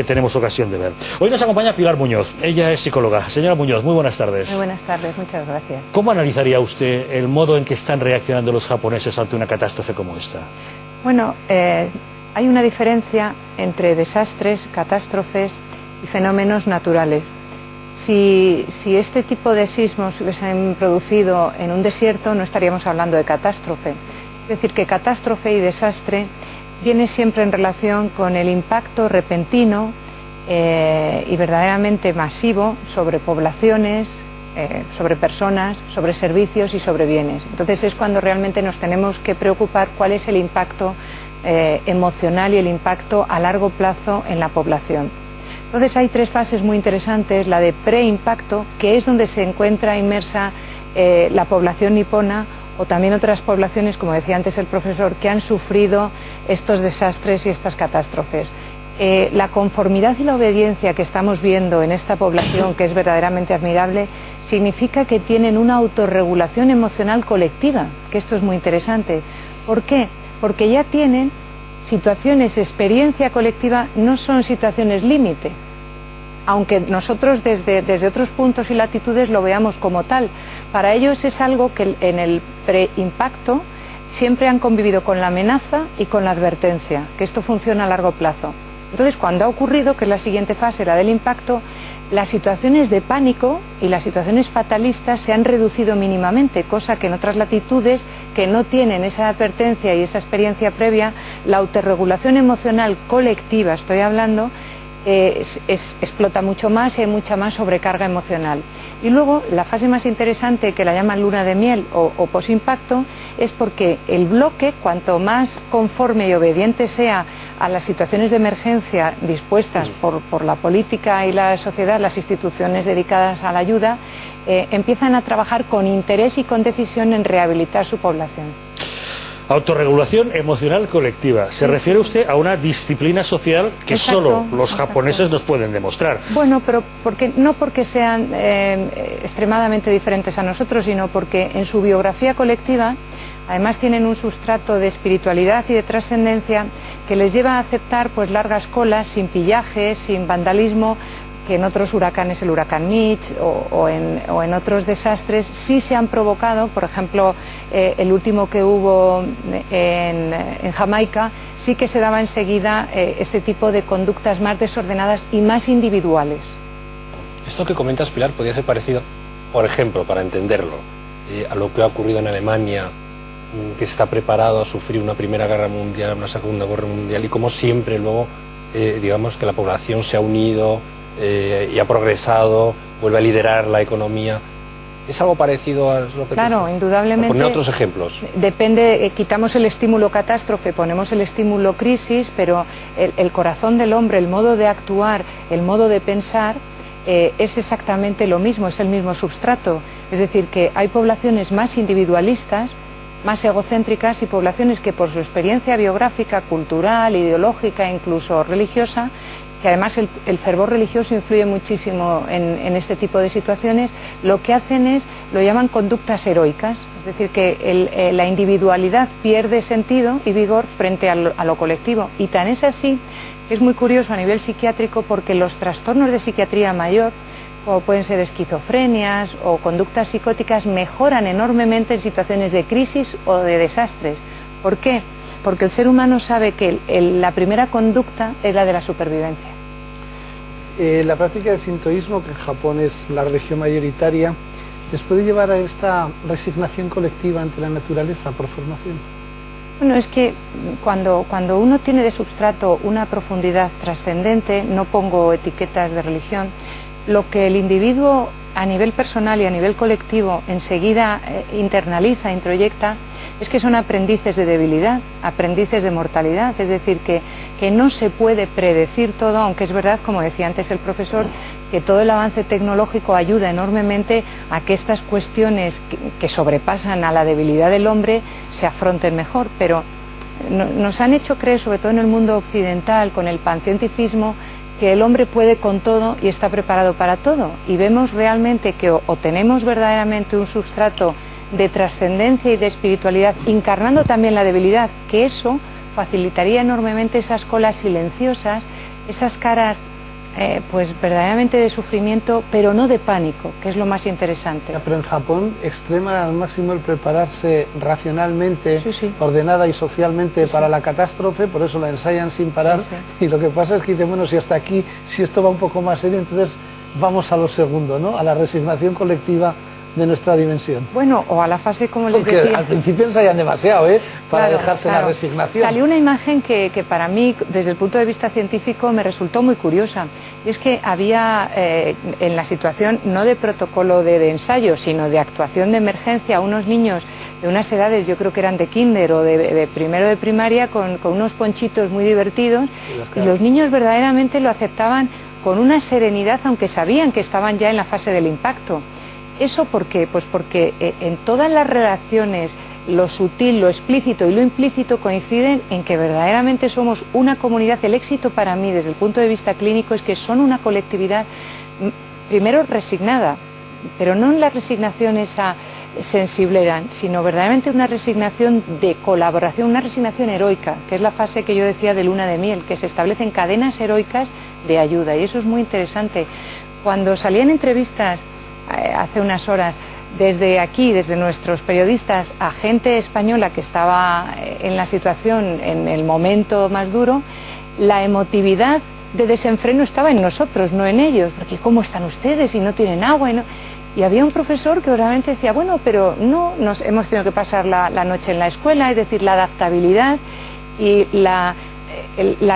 que tenemos ocasión de ver. Hoy nos acompaña Pilar Muñoz, ella es psicóloga. Señora Muñoz, muy buenas tardes. Muy buenas tardes, muchas gracias. ¿Cómo analizaría usted el modo en que están reaccionando los japoneses ante una catástrofe como esta? Bueno, hay una diferencia entre desastres, catástrofes y fenómenos naturales. Si este tipo de sismos se hubiesen producido en un desierto, no estaríamos hablando de catástrofe. Es decir, que catástrofe y desastre viene siempre en relación con el impacto repentino y verdaderamente masivo sobre poblaciones, sobre personas, sobre servicios y sobre bienes. Entonces es cuando realmente nos tenemos que preocupar cuál es el impacto emocional y el impacto a largo plazo en la población. Entonces hay tres fases muy interesantes: la de preimpacto, que es donde se encuentra inmersa la población nipona, o también otras poblaciones, como decía antes el profesor, que han sufrido estos desastres y estas catástrofes. La conformidad y la obediencia que estamos viendo en esta población, que es verdaderamente admirable, significa que tienen una autorregulación emocional colectiva, que esto es muy interesante. ¿Por qué? Porque ya tienen situaciones, experiencia colectiva, no son situaciones límite, aunque nosotros desde otros puntos y latitudes lo veamos como tal. Para ellos es algo que en el preimpacto siempre han convivido con la amenaza y con la advertencia, que esto funciona a largo plazo. Entonces, cuando ha ocurrido, que es la siguiente fase, la del impacto, las situaciones de pánico y las situaciones fatalistas se han reducido mínimamente, cosa que en otras latitudes que no tienen esa advertencia y esa experiencia previa, la autorregulación emocional colectiva, estoy hablando, explota mucho más y hay mucha más sobrecarga emocional. Y luego la fase más interesante, que la llaman luna de miel o posimpacto, es porque el bloque, cuanto más conforme y obediente sea a las situaciones de emergencia dispuestas por la política y la sociedad, las instituciones dedicadas a la ayuda, empiezan a trabajar con interés y con decisión en rehabilitar su población. Autorregulación emocional colectiva. ¿Se refiere usted a una disciplina social que solo los japoneses nos pueden demostrar? Bueno, pero no porque sean extremadamente diferentes a nosotros, sino porque en su biografía colectiva además tienen un sustrato de espiritualidad y de trascendencia que les lleva a aceptar pues largas colas, sin pillaje, sin vandalismo, que en otros huracanes, el huracán Mitch o en otros desastres, sí se han provocado. Por ejemplo, el último que hubo en Jamaica, sí que se daba enseguida este tipo de conductas más desordenadas y más individuales. Esto que comentas, Pilar, podría ser parecido, por ejemplo, para entenderlo, a lo que ha ocurrido en Alemania, que está preparado a sufrir una Primera Guerra Mundial, una Segunda Guerra Mundial, y como siempre luego, digamos que la población se ha unido y ha progresado, vuelve a liderar la economía. ¿Es algo parecido a lo que Claro, indudablemente. Poner otros ejemplos. Depende, quitamos el estímulo catástrofe, ponemos el estímulo crisis, pero el corazón del hombre, el modo de actuar, el modo de pensar, es exactamente lo mismo, es el mismo substrato. Es decir, que hay poblaciones más individualistas, más egocéntricas, y poblaciones que por su experiencia biográfica, cultural, ideológica e incluso religiosa, que además el fervor religioso influye muchísimo en este tipo de situaciones, lo que hacen es, lo llaman conductas heroicas, es decir, que la individualidad pierde sentido y vigor frente a lo colectivo. Y tan es así que es muy curioso a nivel psiquiátrico, porque los trastornos de psiquiatría mayor, como pueden ser esquizofrenias o conductas psicóticas, mejoran enormemente en situaciones de crisis o de desastres. ¿Por qué? Porque el ser humano sabe que la primera conducta es la de la supervivencia. La práctica del sintoísmo, que en Japón es la religión mayoritaria, ¿les puede llevar a esta resignación colectiva ante la naturaleza por formación? Bueno, es que cuando uno tiene de substrato una profundidad trascendente, no pongo etiquetas de religión, lo que el individuo a nivel personal y a nivel colectivo enseguida internaliza, introyecta, es que son aprendices de debilidad, aprendices de mortalidad. Es decir, que no se puede predecir todo, aunque es verdad, como decía antes el profesor, que todo el avance tecnológico ayuda enormemente a que estas cuestiones que sobrepasan a la debilidad del hombre se afronten mejor, pero nos han hecho creer, sobre todo en el mundo occidental, con el pancientifismo, que el hombre puede con todo y está preparado para todo, y vemos realmente que o tenemos verdaderamente un sustrato de trascendencia y de espiritualidad, encarnando también la debilidad, que eso facilitaría enormemente esas colas silenciosas, esas caras pues verdaderamente de sufrimiento, pero no de pánico, que es lo más interesante. Pero en Japón extreman al máximo el prepararse racionalmente, ordenada y socialmente para la catástrofe, por eso la ensayan sin parar, y lo que pasa es que dicen, bueno, si hasta aquí, si esto va un poco más serio, entonces vamos a lo segundo, ¿no? A la resignación colectiva de nuestra dimensión. Bueno, o a la fase, como les decía... Porque al principio ensayan demasiado, para dejarse la resignación. Salió una imagen que para mí, desde el punto de vista científico, me resultó muy curiosa. Y es que había, en la situación, no de protocolo de ensayo, sino de actuación de emergencia, unos niños de unas edades, yo creo que eran de kinder o de primero de primaria, con unos ponchitos muy divertidos, y los niños verdaderamente lo aceptaban con una serenidad, aunque sabían que estaban ya en la fase del impacto. ¿Eso por qué? Pues porque en todas las relaciones lo sutil, lo explícito y lo implícito coinciden en que verdaderamente somos una comunidad. El éxito para mí desde el punto de vista clínico es que son una colectividad, primero resignada, pero no en la resignación esa sensiblera, sino verdaderamente una resignación de colaboración, una resignación heroica, que es la fase que yo decía de luna de miel, que se establecen cadenas heroicas de ayuda, y eso es muy interesante. Cuando salían entrevistas hace unas horas desde aquí, desde nuestros periodistas, a gente española que estaba en la situación, en el momento más duro, la emotividad de desenfreno estaba en nosotros, no en ellos, porque ¿cómo están ustedes y no tienen agua? Y había un profesor que realmente decía, bueno, pero no, nos hemos tenido que pasar la noche en la escuela, es decir, la adaptabilidad y la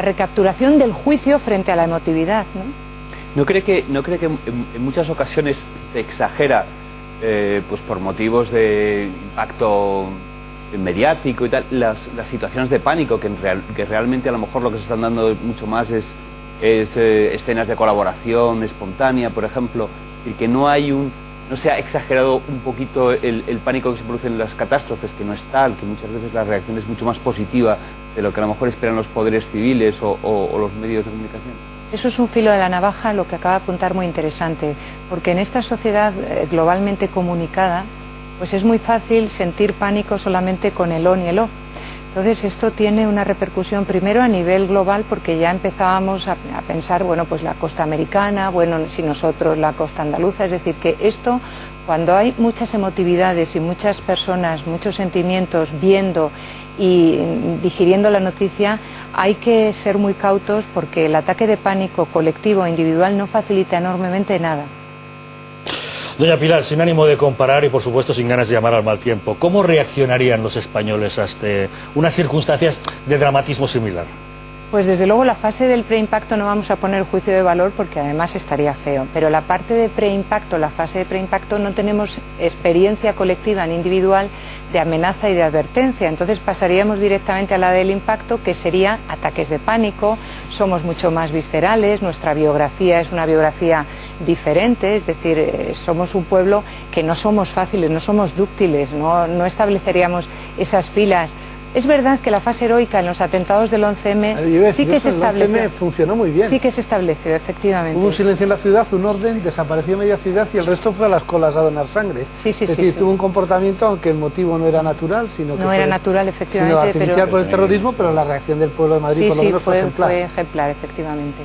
recapturación del juicio frente a la emotividad, ¿no? ¿No cree que en muchas ocasiones se exagera, pues por motivos de impacto mediático y tal, las situaciones de pánico, que realmente a lo mejor lo que se están dando mucho más es escenas de colaboración espontánea, por ejemplo, y que no se ha exagerado un poquito el pánico que se produce en las catástrofes, que no es tal, que muchas veces la reacción es mucho más positiva de lo que a lo mejor esperan los poderes civiles o los medios de comunicación? Eso es un filo de la navaja, lo que acaba de apuntar, muy interesante, porque en esta sociedad globalmente comunicada, pues es muy fácil sentir pánico solamente con el on y el off. Entonces esto tiene una repercusión primero a nivel global, porque ya empezábamos a pensar, bueno, pues la costa americana, bueno, si nosotros la costa andaluza, es decir, que esto, cuando hay muchas emotividades y muchas personas, muchos sentimientos viendo y digiriendo la noticia, hay que ser muy cautos, porque el ataque de pánico colectivo o individual no facilita enormemente nada. Doña Pilar, sin ánimo de comparar y por supuesto sin ganas de llamar al mal tiempo, ¿cómo reaccionarían los españoles ante unas circunstancias de dramatismo similar? Pues desde luego la fase del preimpacto no vamos a poner juicio de valor, porque además estaría feo, pero la parte de preimpacto, la fase de preimpacto, no tenemos experiencia colectiva ni individual de amenaza y de advertencia, entonces pasaríamos directamente a la del impacto, que sería ataques de pánico. Somos mucho más viscerales, nuestra biografía es una biografía diferente, es decir, somos un pueblo que no somos fáciles, no somos dúctiles, no estableceríamos esas filas. Es verdad que la fase heroica en los atentados del 11M sí que se estableció. El 11M funcionó muy bien. Sí que se estableció, efectivamente. Hubo un silencio en la ciudad, un orden, desapareció media ciudad y el resto fue a las colas a donar sangre. Es decir, tuvo un comportamiento, aunque el motivo no era natural, sino que era natural, efectivamente, sino artificial por el terrorismo, pero la reacción del pueblo de Madrid por lo menos fue ejemplar. Fue ejemplar, efectivamente.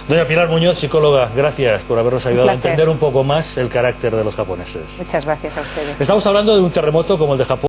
Doña Pilar Muñoz, psicóloga, gracias por habernos ayudado a entender un poco más el carácter de los japoneses. Muchas gracias a ustedes. Estamos hablando de un terremoto como el de Japón.